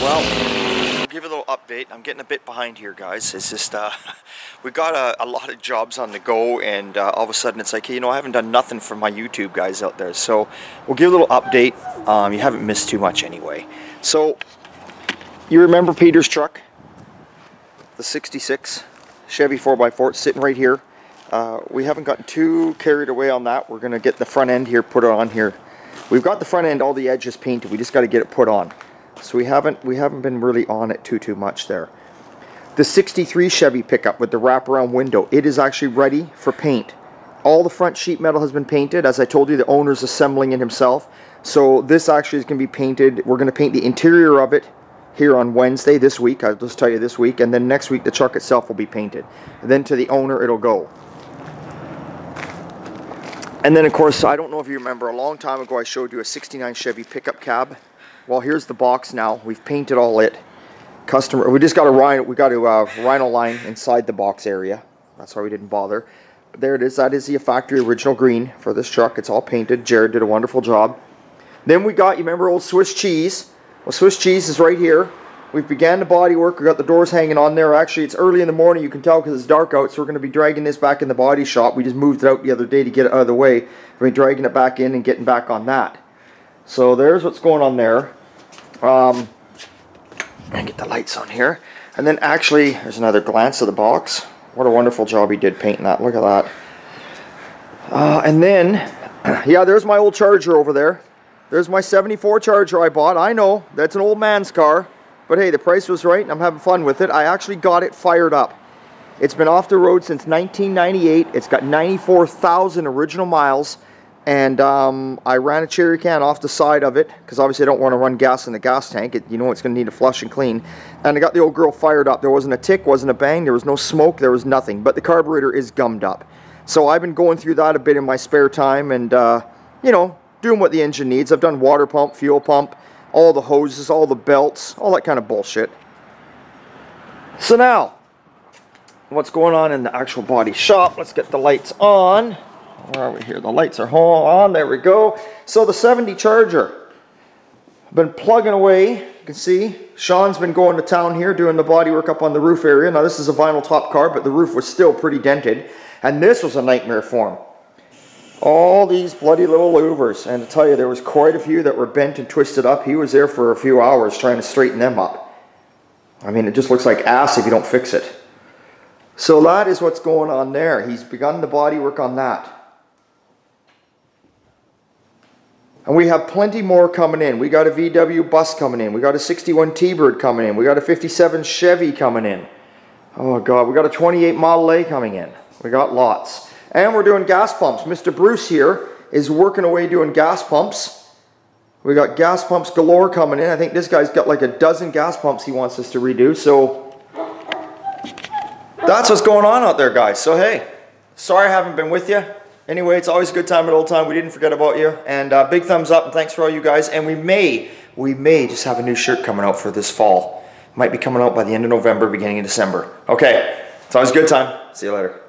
well, I'll give you a little update. I'm getting a bit behind here, guys. It's just, we got a lot of jobs on the go, and all of a sudden it's like, hey, you know, I haven't done nothing for my YouTube guys out there. So we'll give a little update. You haven't missed too much anyway. So, you remember Peter's truck? The 66 Chevy 4x4, it's sitting right here. We haven't gotten too carried away on that. We're going to get the front end here, put it on here. We've got the front end, all the edges painted. We just got to get it put on. So we haven't been really on it too much there. The 63 Chevy pickup with the wraparound window, it is actually ready for paint. All the front sheet metal has been painted. As I told you, the owner's assembling it himself. So this actually is going to be painted. We're going to paint the interior of it here on Wednesday this week. I'll just tell you this week. And then next week the truck itself will be painted. And then to the owner it'll go. And then of course, I don't know if you remember, a long time ago I showed you a 69 Chevy pickup cab. Well, here's the box now. We've painted all it. We just got a rhino line inside the box area. That's why we didn't bother. But there it is. That is the factory original green for this truck. It's all painted. Jared did a wonderful job. Then we got, you remember old Swiss cheese? Well, Swiss cheese is right here. We've began the body work. We got the doors hanging on there. Actually, it's early in the morning. You can tell because it's dark out. So we're going to be dragging this back in the body shop. We just moved it out the other day to get it out of the way. We're dragging it back in and getting back on that. So there's what's going on there. And get the lights on here. And then actually, there's another glance of the box. What a wonderful job he did painting that. Look at that. And then, yeah, there's my old Charger over there. There's my 74 Charger I bought. I know, that's an old man's car. But hey, the price was right and I'm having fun with it. I actually got it fired up. It's been off the road since 1998. It's got 94,000 original miles. And I ran a cherry can off the side of it because obviously I don't want to run gas in the gas tank. You know it's going to need a flush and clean. And I got the old girl fired up. There wasn't a tick, wasn't a bang, there was no smoke, there was nothing. But the carburetor is gummed up. So I've been going through that a bit in my spare time and, you know, doing what the engine needs. I've done water pump, fuel pump, all the hoses, all the belts, all that kind of bullshit. So now, what's going on in the actual body shop? Let's get the lights on. Where are we here? The lights are on. There we go. So the 70 Charger. I've been plugging away. You can see Sean's been going to town here doing the body work up on the roof area. Now this is a vinyl top car, but the roof was still pretty dented. And this was a nightmare for him. All these bloody little louvers. And to tell you, there was quite a few that were bent and twisted up. He was there for a few hours trying to straighten them up. I mean, it just looks like ass if you don't fix it. So that is what's going on there. He's begun the body work on that. And we have plenty more coming in. We got a VW bus coming in. We got a 61 T-Bird coming in. We got a 57 Chevy coming in. Oh God, we got a 28 Model A coming in. We got lots. And we're doing gas pumps. Mr. Bruce here is working away doing gas pumps. We got gas pumps galore coming in. I think this guy's got like a dozen gas pumps he wants us to redo. So that's what's going on out there, guys. So hey, sorry I haven't been with you. Anyway, it's always a good time at Old Time. We didn't forget about you. And big thumbs up and thanks for all you guys. And we may just have a new shirt coming out for this fall. Might be coming out by the end of November, beginning of December. Okay, it's always a good time. See you later.